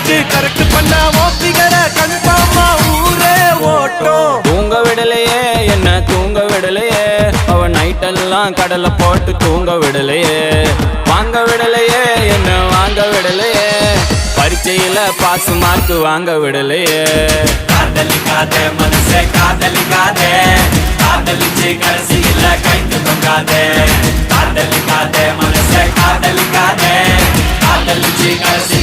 வச்சு கரெக்ட் பண்ண ஓப்பிக்கிற கன்ஃபார்மா ஊரே ஓட்டும். தூங்க விடலையே என்ன தூங்க விடலையே, அவ நைட்டெல்லாம் கடலை போட்டு தூங்க விடலையே. வாங்க விடலையே என்ன வாங்க விடலையே, பரீட்சையில பாஸ் மார்க் வாங்க விடலையே. காதலிக்காதே மனசே காதலிக்காதே, காதலிச்சு கடைசியில கைத்து தொங்காதே. காதலிக்காதே மனசே காதலிக்காதே, காதலிச்சு கடைசி